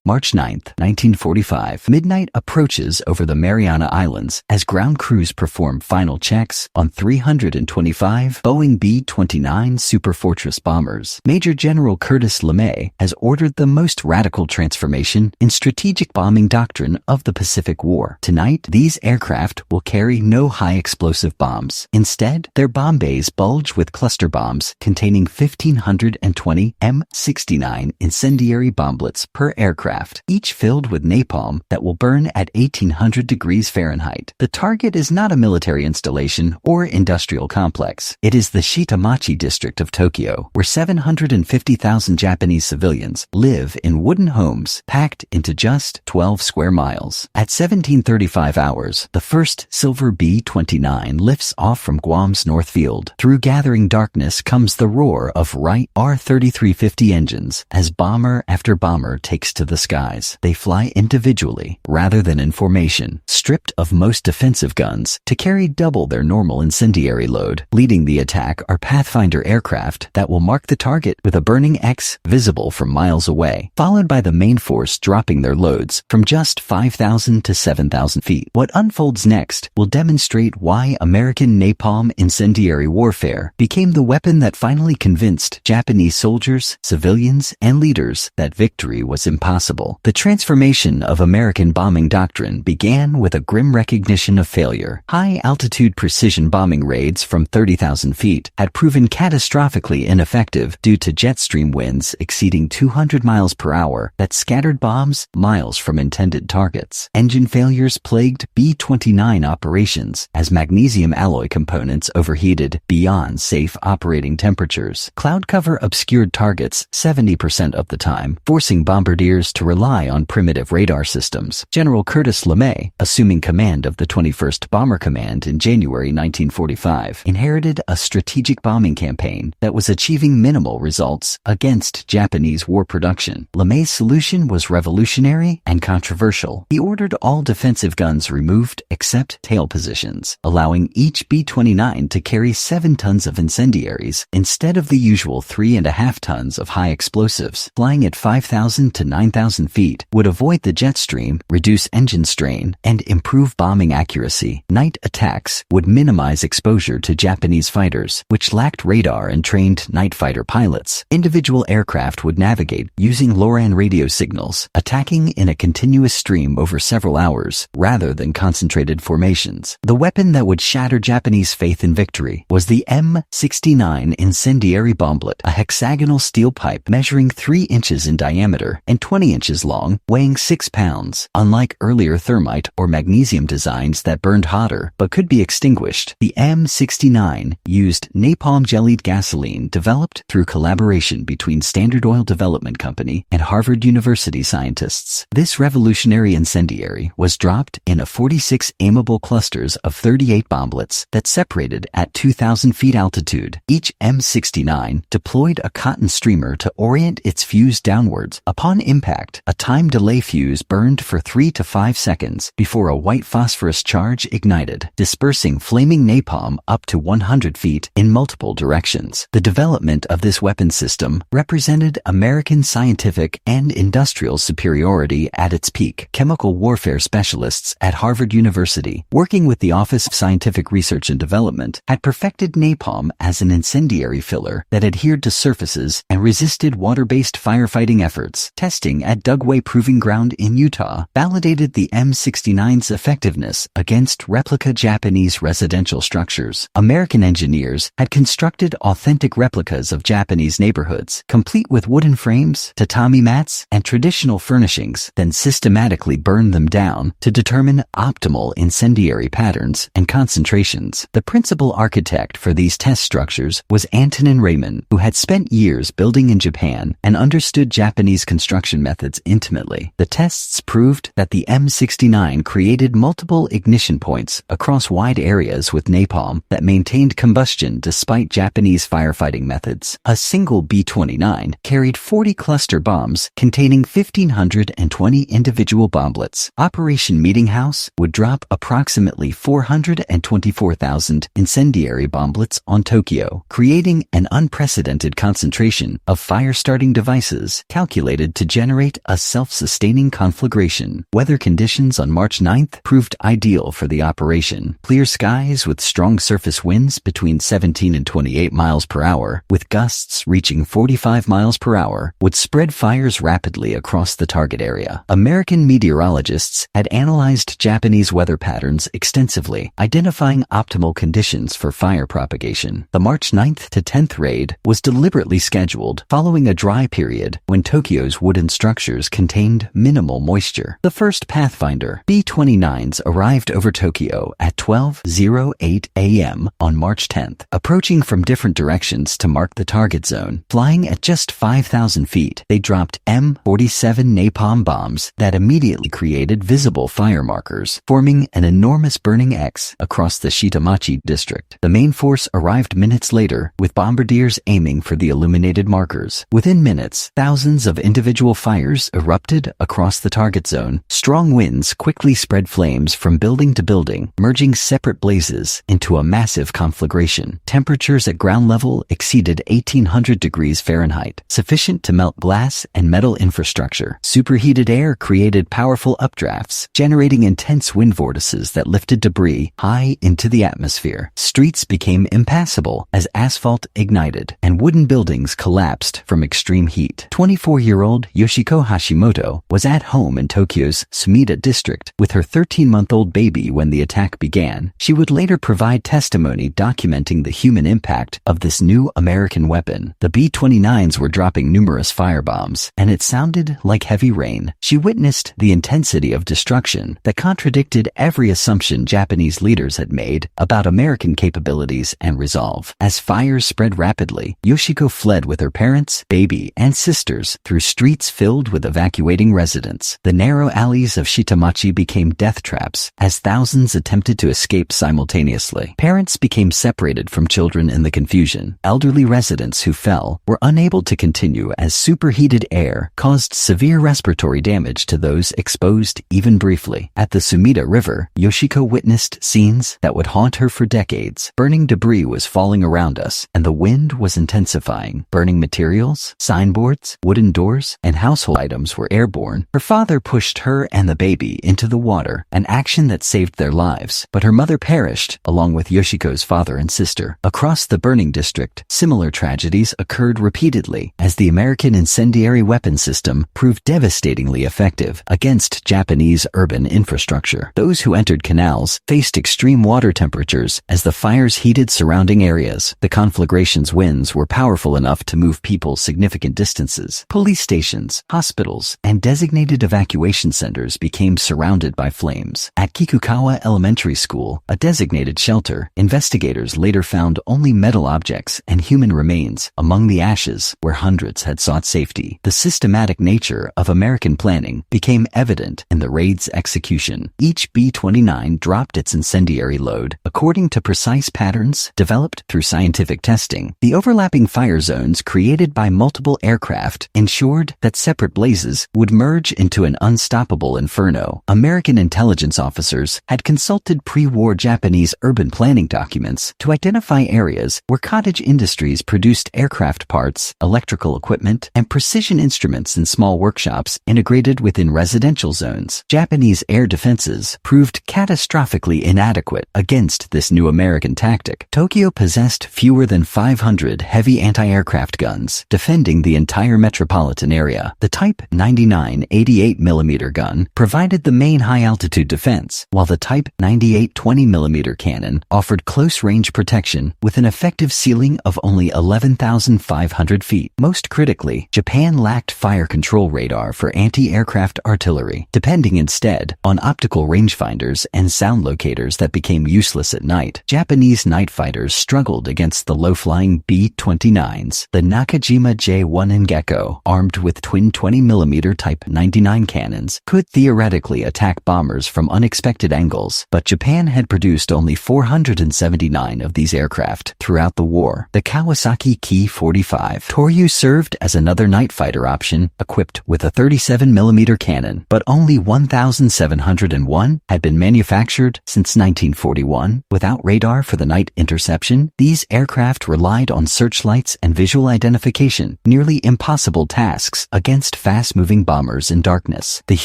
March 9, 1945. Midnight approaches over the Mariana Islands as ground crews perform final checks on 325 Boeing B-29 Superfortress bombers. Major General Curtis LeMay has ordered the most radical transformation in strategic bombing doctrine of the Pacific War. Tonight, these aircraft will carry no high-explosive bombs. Instead, their bomb bays bulge with cluster bombs containing 1,520 M69 incendiary bomblets per aircraft, each filled with napalm that will burn at 1,800 degrees Fahrenheit. The target is not a military installation or industrial complex. It is the Shitamachi district of Tokyo, where 750,000 Japanese civilians live in wooden homes packed into just 12 square miles. At 17:35 hours, the first silver B-29 lifts off from Guam's North Field. Through gathering darkness comes the roar of Wright R-3350 engines as bomber after bomber takes to the skies. They fly individually rather than in formation, stripped of most defensive guns to carry double their normal incendiary load. Leading the attack are Pathfinder aircraft that will mark the target with a burning X visible from miles away, followed by the main force dropping their loads from just 5,000 to 7,000 feet. What unfolds next will demonstrate why American napalm incendiary warfare became the weapon that finally convinced Japanese soldiers, civilians, and leaders that victory was impossible. The transformation of American bombing doctrine began with a grim recognition of failure. High-altitude precision bombing raids from 30,000 feet had proven catastrophically ineffective due to jet stream winds exceeding 200 miles per hour that scattered bombs miles from intended targets. Engine failures plagued B-29 operations as magnesium alloy components overheated beyond safe operating temperatures. Cloud cover obscured targets 70% of the time, forcing bombardiers to rely on primitive radar systems. General Curtis LeMay, assuming command of the 21st Bomber Command in January 1945, inherited a strategic bombing campaign that was achieving minimal results against Japanese war production. LeMay's solution was revolutionary and controversial. He ordered all defensive guns removed except tail positions, allowing each B-29 to carry 7 tons of incendiaries instead of the usual 3.5 tons of high explosives. Flying at 5,000 to 9,000 feet would avoid the jet stream, reduce engine strain, and improve bombing accuracy. Night attacks would minimize exposure to Japanese fighters, which lacked radar and trained night fighter pilots. Individual aircraft would navigate using LORAN radio signals, attacking in a continuous stream over several hours rather than concentrated formations. The weapon that would shatter Japanese faith in victory was the M69 incendiary bomblet, a hexagonal steel pipe measuring 3 inches in diameter and 20 inches long, weighing 6 pounds. Unlike earlier thermite or magnesium designs that burned hotter but could be extinguished, the M69 used napalm jellied gasoline developed through collaboration between Standard Oil Development Company and Harvard University scientists. This revolutionary incendiary was dropped in 46 aimable clusters of 38 bomblets that separated at 2,000 feet altitude. Each M69 deployed a cotton streamer to orient its fuse downwards. Upon impact, a time delay fuse burned for 3 to 5 seconds before a white phosphorus charge ignited, dispersing flaming napalm up to 100 feet in multiple directions. The development of this weapon system represented American scientific and industrial superiority at its peak. Chemical warfare specialists at Harvard University, working with the Office of Scientific Research and Development, had perfected napalm as an incendiary filler that adhered to surfaces and resisted water-based firefighting efforts. Testing at Dugway Proving Ground in Utah validated the M69's effectiveness against replica Japanese residential structures. American engineers had constructed authentic replicas of Japanese neighborhoods, complete with wooden frames, tatami mats, and traditional furnishings, then systematically burned them down to determine optimal incendiary patterns and concentrations. The principal architect for these test structures was Antonin Raymond, who had spent years building in Japan and understood Japanese construction methods intimately. The tests proved that the M69 created multiple ignition points across wide areas with napalm that maintained combustion despite Japanese firefighting methods. A single B-29 carried 40 cluster bombs containing 1,520 individual bomblets. Operation Meeting House would drop approximately 424,000 incendiary bomblets on Tokyo, creating an unprecedented concentration of fire-starting devices calculated to generate it a self-sustaining conflagration. Weather conditions on March 9th proved ideal for the operation. Clear skies with strong surface winds between 17 and 28 miles per hour, with gusts reaching 45 miles per hour, would spread fires rapidly across the target area. American meteorologists had analyzed Japanese weather patterns extensively, identifying optimal conditions for fire propagation. The March 9th to 10th raid was deliberately scheduled following a dry period when Tokyo's wooden structures contained minimal moisture. The first Pathfinder B-29s arrived over Tokyo at 12:08 a.m. on March 10th, approaching from different directions to mark the target zone. Flying at just 5,000 feet, they dropped M47 napalm bombs that immediately created visible fire markers, forming an enormous burning X across the Shitamachi district. The main force arrived minutes later, with bombardiers aiming for the illuminated markers. Within minutes, thousands of individual fires erupted across the target zone. Strong winds quickly spread flames from building to building, merging separate blazes into a massive conflagration. Temperatures at ground level exceeded 1,800 degrees Fahrenheit, sufficient to melt glass and metal infrastructure. Superheated air created powerful updrafts, generating intense wind vortices that lifted debris high into the atmosphere. Streets became impassable as asphalt ignited, and wooden buildings collapsed from extreme heat. 24-year-old Yoshiko Hashimoto was at home in Tokyo's Sumida district with her 13-month-old baby when the attack began. She would later provide testimony documenting the human impact of this new American weapon. The B-29s were dropping numerous firebombs, and it sounded like heavy rain. She witnessed the intensity of destruction that contradicted every assumption Japanese leaders had made about American capabilities and resolve. As fires spread rapidly, Yoshiko fled with her parents, baby, and sisters through streets filled with evacuating residents. The narrow alleys of Shitamachi became death traps as thousands attempted to escape simultaneously. Parents became separated from children in the confusion. Elderly residents who fell were unable to continue as superheated air caused severe respiratory damage to those exposed even briefly. At the Sumida River, Yoshiko witnessed scenes that would haunt her for decades. Burning debris was falling around us, and the wind was intensifying. Burning materials, signboards, wooden doors, and household items were airborne. Her father pushed her and the baby into the water, an action that saved their lives, but her mother perished, along with Yoshiko's father and sister. Across the burning district, similar tragedies occurred repeatedly as the American incendiary weapon system proved devastatingly effective against Japanese urban infrastructure. Those who entered canals faced extreme water temperatures as the fires heated surrounding areas. The conflagration's winds were powerful enough to move people significant distances. Police stations, hospitals, and designated evacuation centers became surrounded by flames. At Kikukawa Elementary School, a designated shelter, investigators later found only metal objects and human remains among the ashes where hundreds had sought safety. The systematic nature of American planning became evident in the raid's execution. Each B-29 dropped its incendiary load according to precise patterns developed through scientific testing. The overlapping fire zones created by multiple aircraft ensured that separate blazes would merge into an unstoppable inferno. American intelligence officers had consulted pre-war Japanese urban planning documents to identify areas where cottage industries produced aircraft parts, electrical equipment, and precision instruments in small workshops integrated within residential zones. Japanese air defenses proved catastrophically inadequate against this new American tactic. Tokyo possessed fewer than 500 heavy anti-aircraft guns, defending the entire metropolitan area. The Type 99 88mm gun provided the main high-altitude defense, while the Type 98 20mm cannon offered close-range protection with an effective ceiling of only 11,500 feet. Most critically, Japan lacked fire control radar for anti-aircraft artillery, depending instead on optical rangefinders and sound locators that became useless at night. Japanese night fighters struggled against the low-flying B-29s. The Nakajima J-1 Ngeko, armed with twin 20mm Type 99 cannons, could theoretically attack bombers from unexpected angles, but Japan had produced only 479 of these aircraft throughout the war. The Kawasaki Ki-45 Toryu served as another night fighter option, equipped with a 37mm cannon, but only 1,701 had been manufactured since 1941. Without radar for the night interception, these aircraft relied on searchlights and visual identification, nearly impossible tasks against fast-moving bombers in darkness. The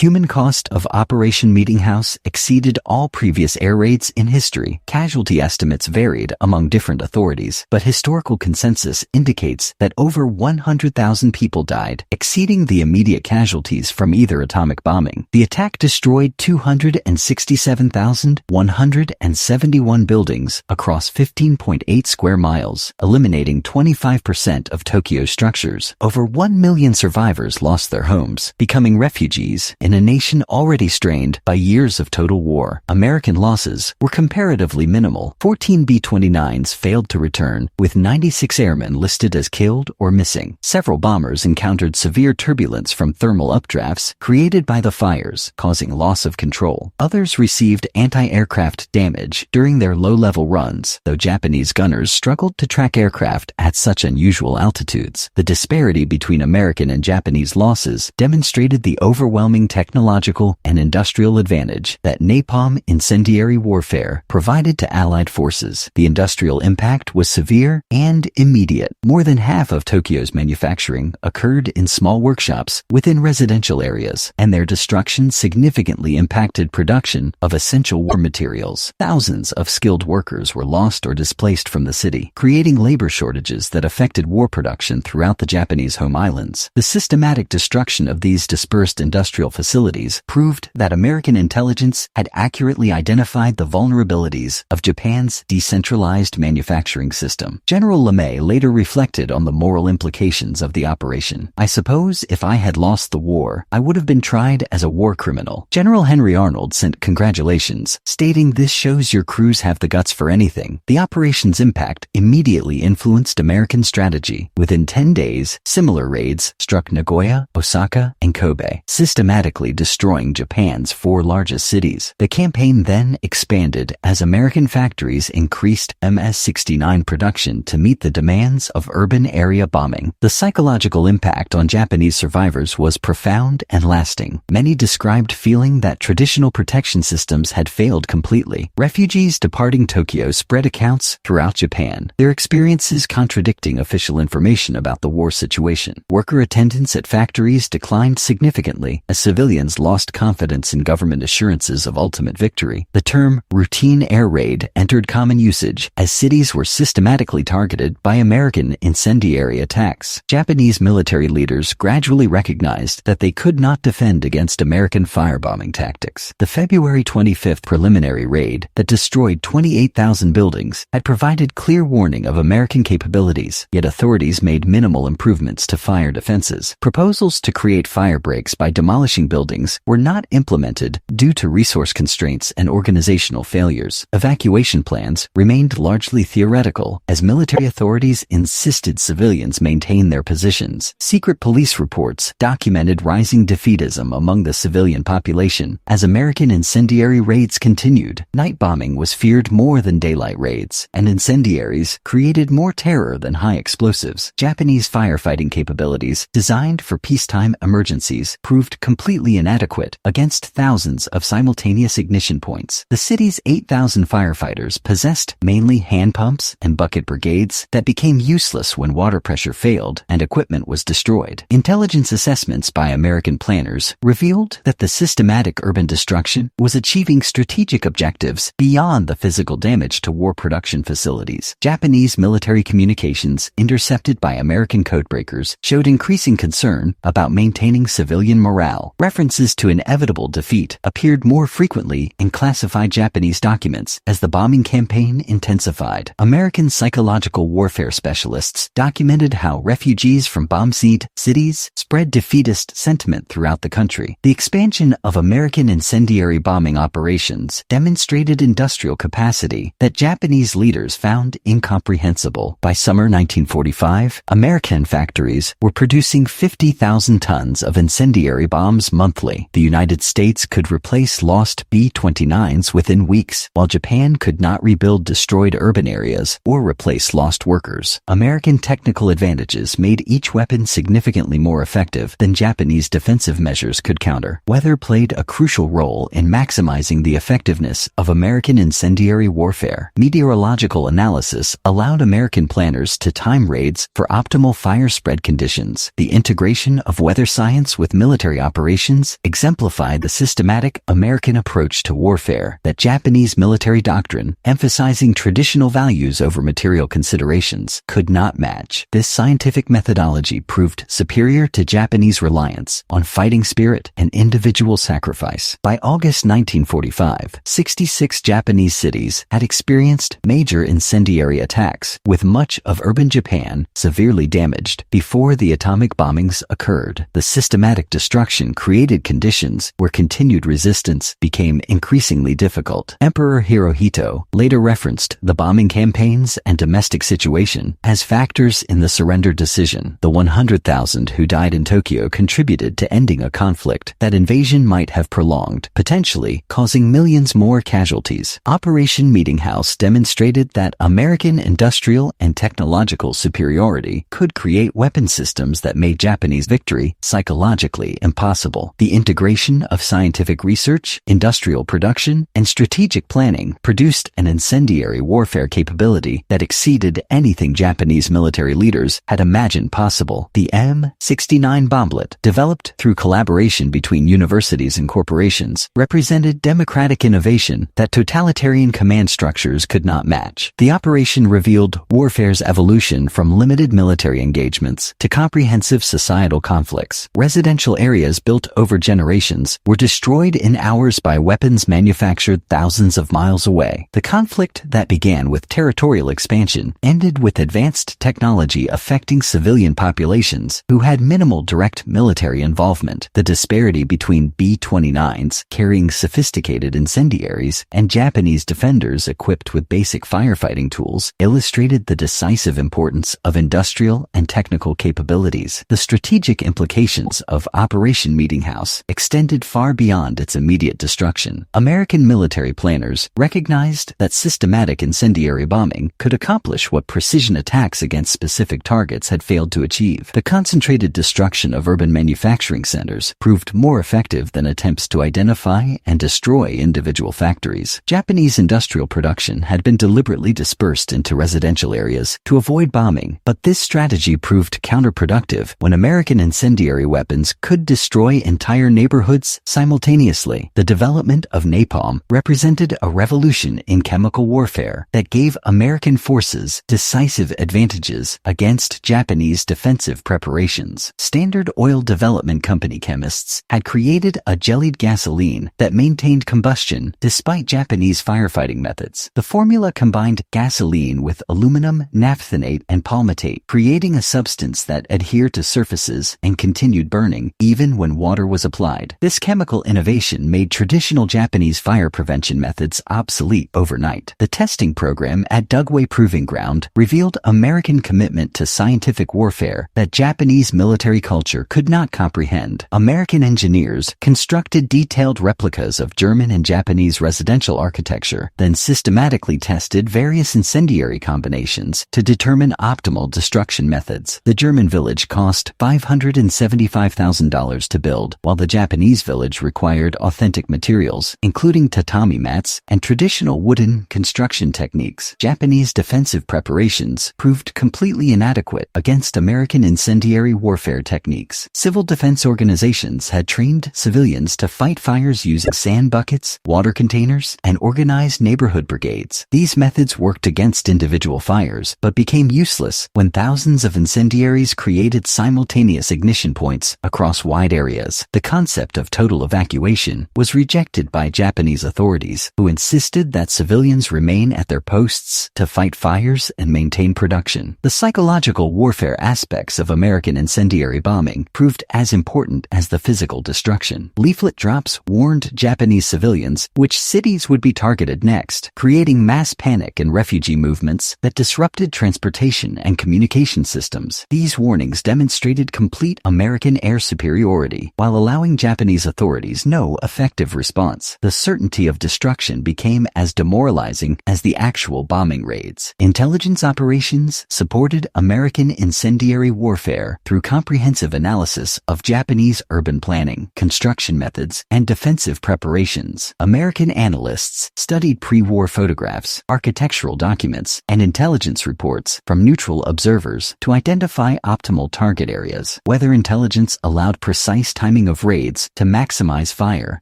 human cost of Operation Meeting House exceeded all previous air raids in history. Casualty estimates varied among different authorities, but historical consensus indicates that over 100,000 people died, exceeding the immediate casualties from either atomic bombing. The attack destroyed 267,171 buildings across 15.8 square miles, eliminating 25% of Tokyo's structures. Over 1 million survivors lost their homes, becoming refugees in a nation already strained by years of total war. American losses were comparatively minimal. 14 B-29s failed to return, with 96 airmen listed as killed or missing. Several bombers encountered severe turbulence from thermal updrafts created by the fires, causing loss of control. Others received anti-aircraft damage during their low-level runs, though Japanese gunners struggled to track aircraft at such unusual altitudes. The disparity between American and Japanese losses demonstrated the overwhelming technological and industrial advantage that napalm incendiary warfare provided to Allied forces. The industrial impact was severe and immediate. More than half of Tokyo's manufacturing occurred in small workshops within residential areas, and their destruction significantly impacted production of essential war materials. Thousands of skilled workers were lost or displaced from the city, creating labor shortages that affected war production throughout the Japanese home islands. The systematic destruction of these dispersed industrial facilities proved that American intelligence had accurately identified the vulnerabilities of Japan's decentralized manufacturing system. General LeMay later reflected on the moral implications of the operation. "I suppose if I had lost the war, I would have been tried as a war criminal." General Henry Arnold sent congratulations, stating, "This shows your crews have the guts for anything." The operation's impact immediately influenced American strategy. Within 10 days, similar raids struck Nagoya, Osaka, and Kobe, systematically destroying Japan's 4 largest cities. The campaign then expanded as American factories increased MS-69 production to meet the demands of urban area bombing. The psychological impact on Japanese survivors was profound and lasting. Many described feeling that traditional protection systems had failed completely. Refugees departing Tokyo spread accounts throughout Japan, their experiences contradicting official information about the war situation. Worker attendance at factories declined significantly as civilians lost confidence in government assurances of ultimate victory. The term routine air raid entered common usage as cities were systematically targeted by American incendiary attacks. Japanese military leaders gradually recognized that they could not defend against American firebombing tactics. The February 25th preliminary raid that destroyed 28,000 buildings had provided clear warning of American capabilities, yet authorities made minimal improvements to fire defenses. Proposals to create fire breaks by demolishing buildings were not implemented due to resource constraints and organizational failures. Evacuation plans remained largely theoretical as military authorities insisted civilians maintain their positions. Secret police reports documented rising defeatism among the civilian population as American incendiary raids continued. Night bombing was feared more than daylight raids, and incendiaries created more terror than high explosives. Japanese firefighting capabilities, designed for peacetime emergencies, proved completely inadequate against thousands of simultaneous ignition points. The city's 8,000 firefighters possessed mainly hand pumps and bucket brigades that became useless when water pressure failed and equipment was destroyed. Intelligence assessments by American planners revealed that the systematic urban destruction was achieving strategic objectives beyond the physical damage to war production facilities. Japanese military communications intercepted by American codebreakers showed increasing concern about maintaining civilian morale. References to inevitable defeat appeared more frequently in classified Japanese documents as the bombing campaign intensified. American psychological warfare specialists documented how refugees from bomb-seized cities spread defeatist sentiment throughout the country. The expansion of American incendiary bombing operations demonstrated industrial capacity that Japanese leaders found incomprehensible. By summer 1945, American factories were producing 50,000 tons of incendiary bombs monthly. The United States could replace lost B-29s within weeks, while Japan could not rebuild destroyed urban areas or replace lost workers. American technical advantages made each weapon significantly more effective than Japanese defensive measures could counter. Weather played a crucial role in maximizing the effectiveness of American incendiary warfare. Meteorological analysis allowed American planners to time raids for optimal fire spread conditions. The integration of of weather science with military operations exemplified the systematic American approach to warfare that Japanese military doctrine, emphasizing traditional values over material considerations, could not match. This scientific methodology proved superior to Japanese reliance on fighting spirit and individual sacrifice. By August 1945, 66 Japanese cities had experienced major incendiary attacks, with much of urban Japan severely damaged before the atomic bombings occurred. The systematic destruction created conditions where continued resistance became increasingly difficult. Emperor Hirohito later referenced the bombing campaigns and domestic situation as factors in the surrender decision. The 100,000 who died in Tokyo contributed to ending a conflict that invasion might have prolonged, potentially causing millions more casualties. Operation Meeting House demonstrated that American industrial and technological superiority could create weapon systems that made Japanese victory psychologically impossible. The integration of scientific research, industrial production, and strategic planning produced an incendiary warfare capability that exceeded anything Japanese military leaders had imagined possible. The M69 bomblet, developed through collaboration between universities and corporations, represented democratic innovation that totalitarian command structures could not match. The operation revealed warfare's evolution from limited military engagements to comprehensive societal conflicts. Residential areas built over generations were destroyed in hours by weapons manufactured thousands of miles away. The conflict that began with territorial expansion ended with advanced technology affecting civilian populations who had minimal direct military involvement. The disparity between B-29s carrying sophisticated incendiaries and Japanese defenders equipped with basic firefighting tools illustrated the decisive importance of industrial and technical capabilities. The strategic implications of Operation Meeting House extended far beyond its immediate destruction. American military planners recognized that systematic incendiary bombing could accomplish what precision attacks against specific targets had failed to achieve. The concentrated destruction of urban manufacturing centers proved more effective than attempts to identify and destroy individual factories. Japanese industrial production had been deliberately dispersed into residential areas to avoid bombing, but this strategy proved counterproductive when American incendiary weapons could destroy entire neighborhoods simultaneously. The development of napalm represented a revolution in chemical warfare that gave American forces decisive advantages against Japanese defensive preparations. Standard Oil Development Company chemists had created a jellied gasoline that maintained combustion despite Japanese firefighting methods. The formula combined gasoline with aluminum, naphthenate, and palmitate, creating a substance that adhered to surfaces and continued burning even when water was applied. This chemical innovation made traditional Japanese fire prevention methods obsolete overnight. The testing program at WWII Proving Ground revealed American commitment to scientific warfare that Japanese military culture could not comprehend. American engineers constructed detailed replicas of German and Japanese residential architecture, then systematically tested various incendiary combinations to determine optimal destruction methods. The German village cost $575,000 to build, while the Japanese village required authentic materials, including tatami mats and traditional wooden construction techniques. Japanese defensive preparations proved completely inadequate against American incendiary warfare techniques. Civil defense organizations had trained civilians to fight fires using sand buckets, water containers, and organized neighborhood brigades. These methods worked against individual fires, but became useless when thousands of incendiaries created simultaneous ignition points across wide areas. The concept of total evacuation was rejected by Japanese authorities, who insisted that civilians remain at their posts to fight fires and maintain production. The psychological warfare aspects of American incendiary bombing proved as important as the physical destruction. Leaflet drops warned Japanese civilians which cities would be targeted next, creating mass panic and refugee movements that disrupted transportation and communication systems. These warnings demonstrated complete American air superiority while allowing Japanese authorities no effective response. The certainty of destruction became as demoralizing as the actual bombing raids. Intelligence operations supported American incendiary warfare through comprehensive analysis of Japanese urban planning, construction methods, and defensive preparations. American analysts studied pre-war photographs, architectural documents, and intelligence reports from neutral observers to identify optimal target areas. Whether weather intelligence allowed precise timing of raids to maximize fire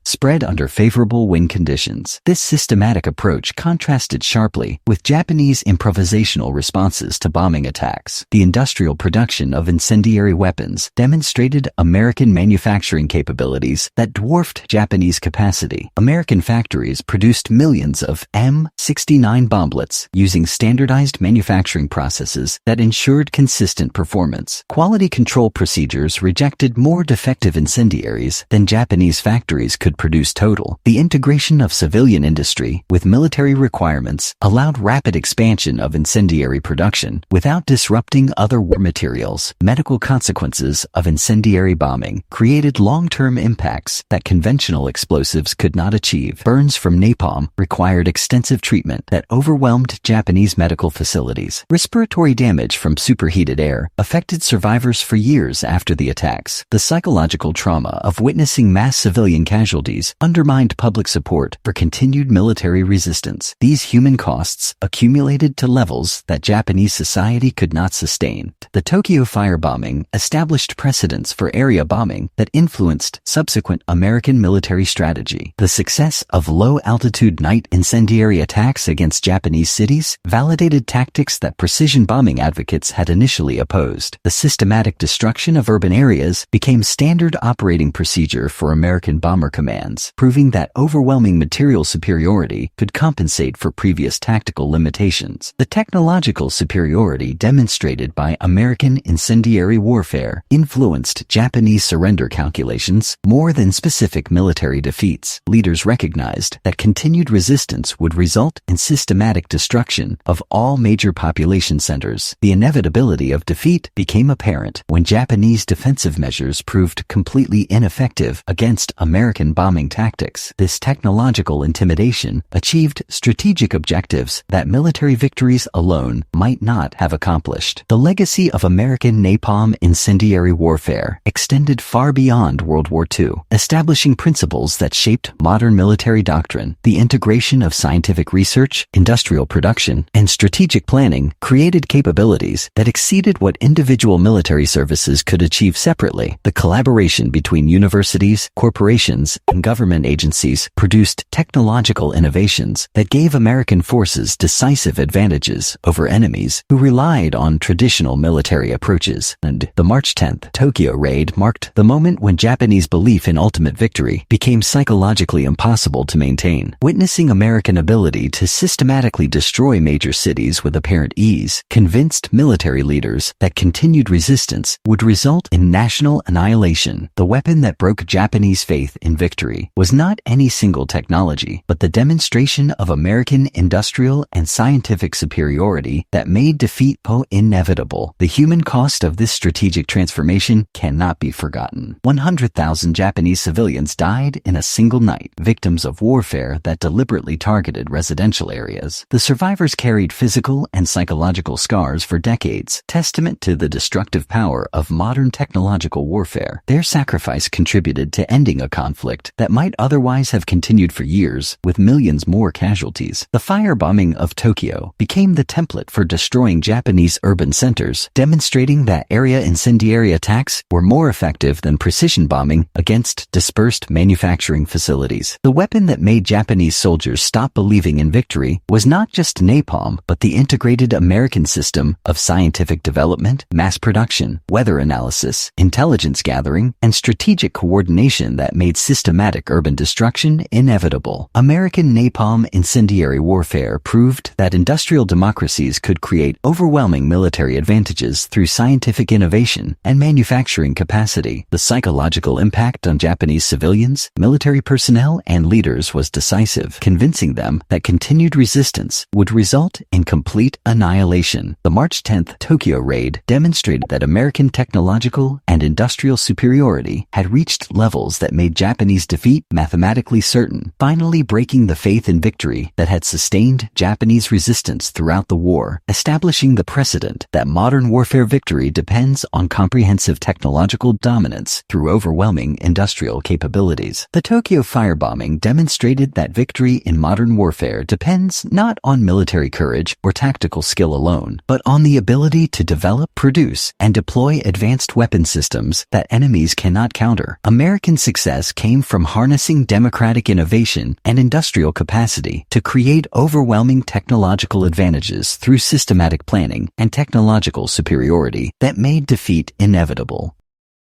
spread under favorable wind conditions. This systematic approach contrasted sharply with Japanese improvisational responses to bombing attacks. The industrial production of incendiary weapons demonstrated American manufacturing capabilities that dwarfed Japanese capacity. American factories produced millions of M69 bomblets using standardized manufacturing processes that ensured consistent performance. Quality control procedures rejected more defective incendiaries than Japanese factories could produce total. The integration of civilian industry with military requirements allowed rapid expansion of incendiary production without disrupting other war materials. Medical consequences of incendiary bombing created long-term impacts that conventional explosives could not achieve. Burns from napalm required extensive treatment that overwhelmed Japanese medical facilities. Respiratory damage from superheated air affected survivors for years after the attacks. The psychological trauma of witnessing mass civilian casualties undermined public support for continued military resistance. These human costs accumulated to levels that Japanese society could not sustain. The Tokyo firebombing established precedents for area bombing that influenced subsequent American military strategy. The success of low-altitude night incendiary attacks against Japanese cities validated tactics that precision bombing advocates had initially opposed. The systematic destruction of urban areas became standard operating procedure for American bomber commands, proving that overwhelming material superiority could compensate for previous tactical limitations. The technological superiority demonstrated by American incendiary warfare influenced Japanese surrender calculations more than specific military defeats. Leaders recognized that continued resistance would result in systematic destruction of all major population centers. The inevitability of defeat became apparent when Japanese defensive measures proved completely ineffective against American bombing tactics. This technological intimidation achieved strategic objectives that military victories alone might not have accomplished. The legacy of American napalm incendiary warfare extended far beyond World War II, establishing principles that shaped modern military doctrine. The integration of scientific research, industrial production, and strategic planning created capabilities that exceeded what individual military services could achieve separately. The collaboration between universities, corporations, and government agencies produced technological innovations that gave American forces decisive advantages over enemies who relied on traditional military approaches. And the March 10th Tokyo raid marked the moment when Japanese belief in ultimate victory became psychologically impossible to maintain. Witnessing American ability to systematically destroy major cities with apparent ease convinced military leaders that continued resistance would result in national annihilation. The weapon that broke Japanese faith in victory was not any single technology, but the demonstration of American industrial and scientific superiority that made defeat inevitable. The human cost of this strategic transformation cannot be forgotten. 100,000 Japanese civilians died in a single night, victims of warfare that deliberately targeted residential areas. The survivors carried physical and psychological scars for decades, testament to the destructive power of modern technological warfare. Their sacrifice contributed to ending a conflict that might otherwise have continued for years, with millions more casualties. The firebombing of Tokyo became the template for destroying Japanese urban centers, demonstrating that area incendiary attacks were more effective than precision bombing against dispersed manufacturing facilities. The weapon that made Japanese soldiers stop believing in victory was not just napalm, but the integrated American system of scientific development, mass production, weather analysis, intelligence gathering, and strategic coordination that made systematic urban destruction inevitable. American napalm incendiary warfare proved that industrial democracies could create overwhelming military advantages through scientific innovation and manufacturing capacity. The psychological impact on Japanese civilians, military personnel, and leaders was decisive, convincing them that continued resistance would result in complete annihilation. The March 10th Tokyo raid demonstrated that American technological and industrial superiority had reached levels that made Japanese defeat mathematically certain, finally breaking the faith in victory that had sustained Japanese resistance throughout the war, establishing the precedent that modern warfare victory depends on comprehensive technological dominance through overwhelming industrial capabilities. The Tokyo firebombing demonstrated that victory in modern warfare depends not on military courage or tactical skill alone, but on the ability to develop, produce, and deploy advanced advanced weapon systems that enemies cannot counter. American success came from harnessing democratic innovation and industrial capacity to create overwhelming technological advantages through systematic planning and technological superiority that made defeat inevitable.